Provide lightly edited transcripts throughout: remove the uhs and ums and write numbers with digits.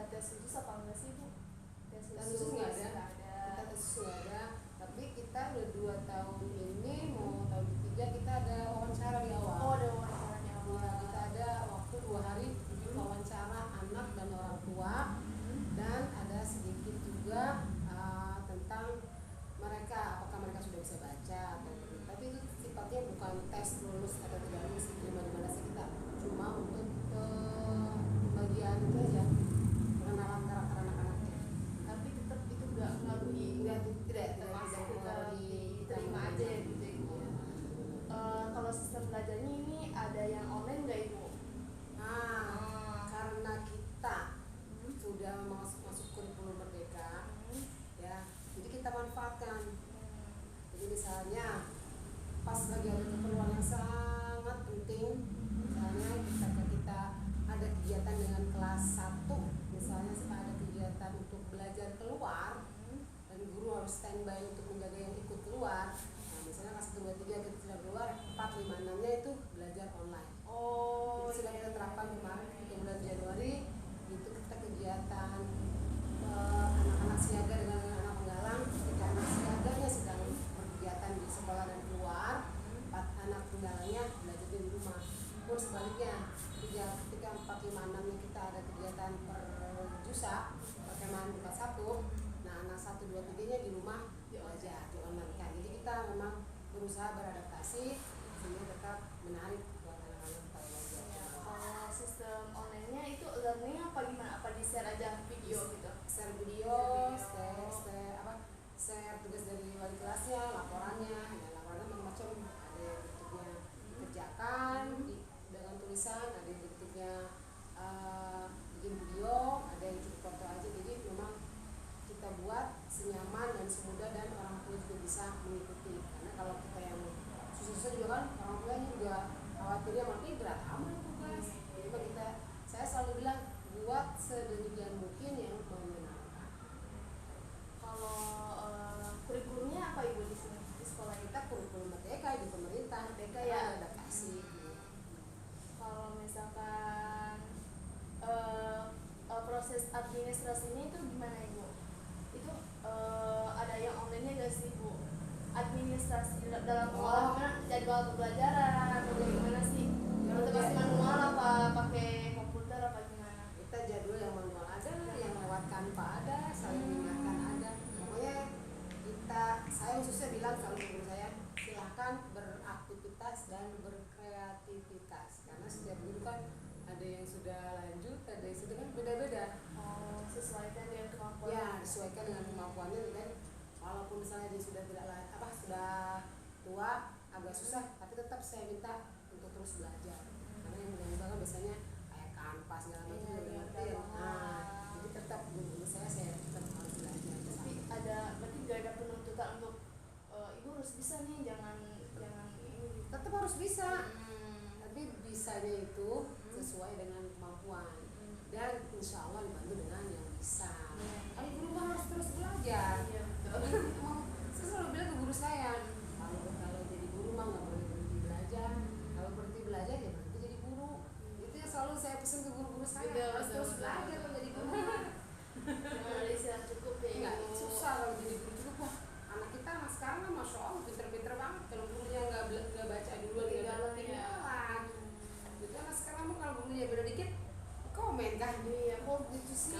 tes khusus apa enggak sih Bu? Tes khusus nggak ada. nggak ada. Kita tes khusus nggak ada, tapi kita udah 2 tahun ini mau tahun ketiga kita ada wawancara di awal. Oh, ada wawancaranya awal. Ya, kita ada waktu 2 hari untuk wawancara anak dan orang tua, dan ada sedikit juga tentang mereka, apakah mereka sudah bisa baca atau belum. Tapi itu sifatnya bukan tes lulus atau tidak lulus diterima di mana sih, kita cuma untuk bagian itu aja, pengenalan karakter anak-anaknya. Tapi tetap itu nggak ngaruhi, tidak termasuk mempengaruhi diterima aja ya gitu ya. Kalau sistem belajarnya ini ada yang online nggak Ibu? Karena kita sudah masuk kurikulum merdeka, ya, jadi kita manfaatkan. Jadi misalnya pas lagi ada keperluan yang sangat penting, misalnya kita ada kegiatan dengan kelas 1, misalnya ada kegiatan untuk belajar keluar, dan guru harus standby untuk menjaga yang ikut keluar. Nah, misalnya kelas 1, 2, 3 kita sudah keluar, 4, 5, 6-nya itu belajar online. Oh, itu sudah kita terapkan kemarin di bulan Januari. Itu kita kegiatan anak-anak siaga dengan anak penggalang. Ketika anak siaganya sedang berkegiatan di sekolah dan keluar, 4 anak penggalangnya belajar di rumah. Pun sebaliknya, ketika 4, 5, 6-nya kita ada kegiatan per jusa, perkemahan buka 1, nah anak 1, 2, 3-nya di rumah belajar di online kan. Jadi kita memang berusaha beradaptasi sehingga tetap menarik buat anak-anak kita belajar. Kalau sistem online-nya itu learning apa gimana? Apa di share aja video gitu? Share video, share tugas dari wali kelasnya, laporannya, ya laporannya macam-macam. Ada yang bentuknya dikerjakan dengan tulisan, ada yang bentuknya bikin video, ada yang cukup foto aja. Jadi memang kita buat senyaman dan semudah dan orang tua juga bisa mengikuti. Karena kalau kita yang susah-susah juga kan orang tuanya juga khawatirnya makin berat amat tugas. Jadi saya selalu bilang buat sedemikian mungkin yang menyenangkan. Kalau kurikulumnya apa Ibu di sini di sekolah Kita kurikulum merdeka di pemerintah, merdeka ya, adaptasi. Kalau misalkan proses administrasinya itu gimana Ibu? Itu ada yang online-nya nggak sih Ibu? Administrasi dalam pengolahan jadwal pembelajaran atau gimana sih? Itu pasti manual apa pakai komputer apa gimana? Kita jadwal yang manual ada, yang lewat Canva ada, saling mengingatkan ada. Pokoknya saya khususnya bilang selalu guru saya, silahkan beraktivitas dan berkreativitas, karena setiap guru kan ada yang sudah lanjut, ada yang sudah kan beda-beda. Sesuaikan dengan kemampuan. Ya, disesuaikan dengan kemampuannya. Dan walaupun misalnya dia sudah sudah tua, agak susah, tapi tetap saya minta untuk terus belajar. Karena yang muda-muda kan biasanya kayak Canva segala macam ngerti. Jadi tetap guru saya tetap harus belajar. Tapi berarti gak ada penuntutan untuk Ibu harus bisa nih, jangan ini. Tetap harus bisa. Tapi bisanya itu sesuai dengan kemampuan. Dan insya Allah dibantu dengan yang bisa. Kalau guru harus terus belajar. Saya selalu bilang ke guru saya, kalau jadi guru mah nggak boleh berhenti belajar. Kalau berhenti belajar ya berhenti jadi guru. Itu yang selalu saya pesan ke guru-guru saya. Harus terus belajar kalau jadi guru. Ada istirahat cukup ya. Nggak susah kalau jadi guru cukup. Wah, anak kita sekarang kan masya Allah pinter-pinter banget. Kalau gurunya nggak baca dulu ketinggalan. Jadi anak sekarang mah kalau gurunya beda dikit komen kan. Iya, kok gitu sih.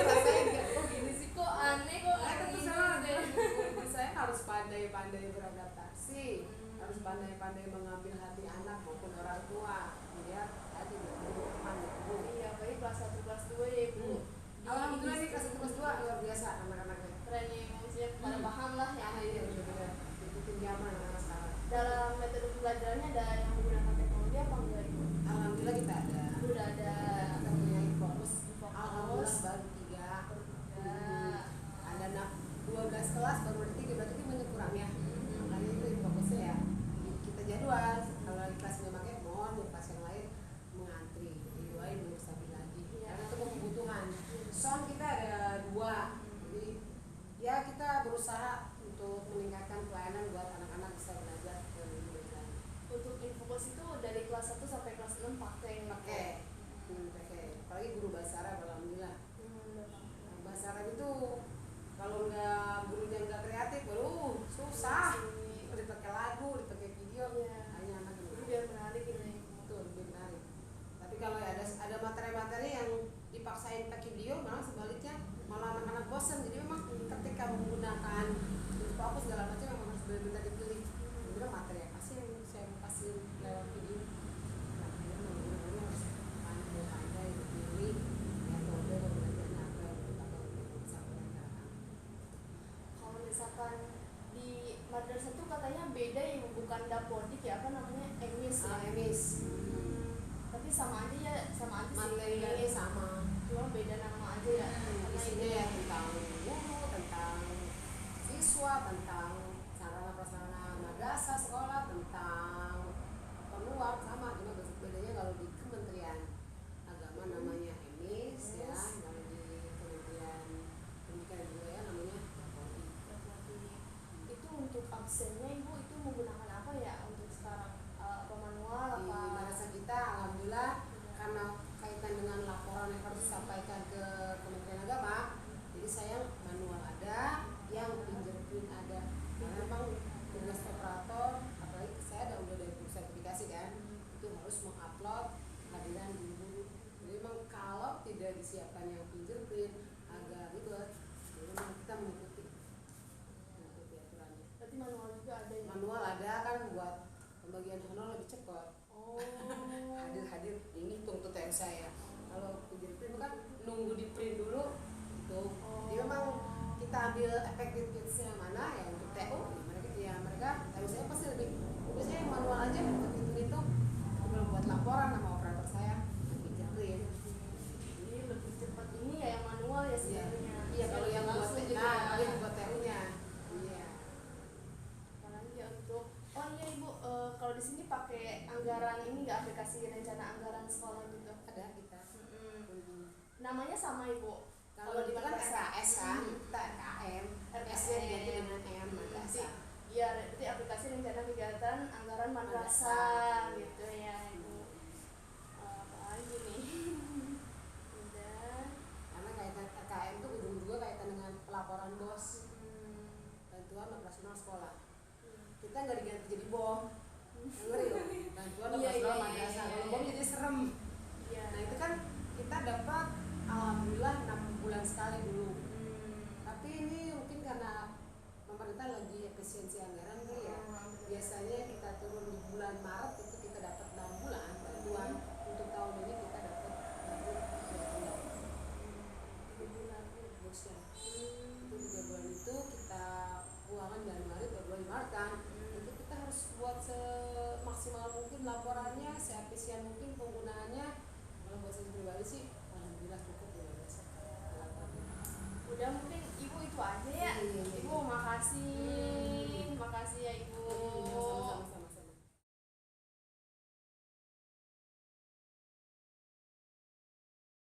Rasanya nggak kok gini sih, Kok aneh kok. Tentu salah dari guru saya harus pandai-pandai beradaptasi, harus pandai-pandai mengambil hati anak maupun orang tua. Biar tadi berteman itu. Iya, baik kelas 1 kelas 2 ya Ibu. Alhamdulillah nih kelas 1 kelas 2 luar biasa anak-anaknya. Keren ya, maksudnya pada paham lah ya. Iya benar-benar ikutin zaman anak sekarang. Dalam metode pembelajarannya ada yang menggunakan teknologi apa enggak Ibu? Alhamdulillah kita ada. Udah ada. Kita punya fokus. Alhamdulillah baru 3. Ada 12 kelas baru ada 3, berarti itu banyak kurang ya. Makanya itu fokusnya ya. Kita jadwal. Kalau lagi kelas nggak pakai, mohon di kelas yang lain mengantri. Didoain belum stabil lagi. Karena itu kebutuhan. Sound kita ada 2. Jadi ya kita berusaha untuk meningkatkan pelayanan buat anak-anak bisa belajar lebih baik. Untuk infocus itu dari kelas 1 sampai kelas 6 pakai. Apalagi guru bahasa Arab alhamdulillah. video, malah sebaliknya malah anak-anak bosan. Jadi memang ketika menggunakan info apa segala macam memang harus benar-benar dipilih. Benar materi apa sih yang saya mau kasih lewat video. Nah, memang benar-benar harus pandai dipilih metode pembelajaran apa yang kita mau sampaikan. Kalau misalkan di madrasah tuh katanya beda ya, bukan dapodik ya, apa namanya, emis ya. Emis. Tapi sama aja ya, sama aja sih. Materialnya sama. Cuma beda nama aja ya. Isinya ya tentang guru, tentang siswa, tentang sarana prasarana madrasah sekolah, tentang pengeluar sama. Cuma bedanya kalau di Kementerian Agama namanya emis ya, kalau di Kementerian Pendidikan dan Kebudayaan namanya dapodik. Itu untuk absennya ibu itu menggunakan apa ya untuk sekarang, apa manual Di apa? madrasah kita alhamdulillah karena kaitan dengan laporan yang harus disampaikan ke Kementerian Agama, jadi saya manual ada, yang fingerprint ada. Karena memang tugas operator, apalagi saya udah dari sertifikasi kan, itu harus mengupload kehadiran guru. Jadi memang kalau tidak disiapkan yang fingerprint agak ribet, jadi memang kita mengikuti aturannya. Berarti manual juga ada ya? Manual ada kan buat pembagian honor lebih cepat. Oh. Hadir ini hitung tuh TN saya. Kalau fingerprint kan nunggu di print dulu gitu. Jadi memang kita ambil efektivitasnya mana ya untuk TU mereka TU saya pasti lebih udah saya manual aja buat itu belum buat laporan sama operator saya fingerprint. Jadi lebih cepat ini ya yang manual ya sebenarnya. Iya kalau yang buat langsung juga kalau ya. yang buat TU-nya. Iya. Apalagi ya untuk iya ibu, kalau di sini pakai anggaran ini nggak, aplikasi rencana anggaran sekolah gitu? Ada kita. Namanya sama ibu? Kalau di kan madrasah? RKS kan, kita RKM, S-nya diganti dengan M madrasah. Iya, berarti aplikasi rencana kegiatan anggaran madrasah gitu ya ibu. Apa lagi nih? Udah. Karena kaitan RKM itu ujung juga kaitan dengan pelaporan BOS, bantuan operasional sekolah. Kita nggak diganti jadi BOM, ngeri loh, bantuan operasional madrasah. Kalau BOM jadi serem. Nah itu kan kita dapat alhamdulillah 6 bulan sekali dulu. Tapi ini mungkin karena pemerintah lagi efisiensi anggaran kali ya. Biasanya kita turun di bulan Maret itu kita dapat 6 bulan bantuan. Untuk tahun ini kita dapat baru 3 bulan bosnya. Itu 3 bulan itu kita uangan Januari, Februari, Maret kan. Itu kita harus buat semaksimal mungkin laporannya, seefisien mungkin penggunaannya. Kalau buat saya pribadi sih alhamdulillah cukup ya biasa. Udah mungkin ibu itu aja ya. Ibu makasih, makasih ya ibu. Sama-sama.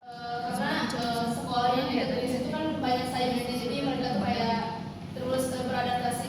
Karena sekolahnya di Indonesia itu kan banyak saingannya, jadi mereka tuh kayak terus beradaptasi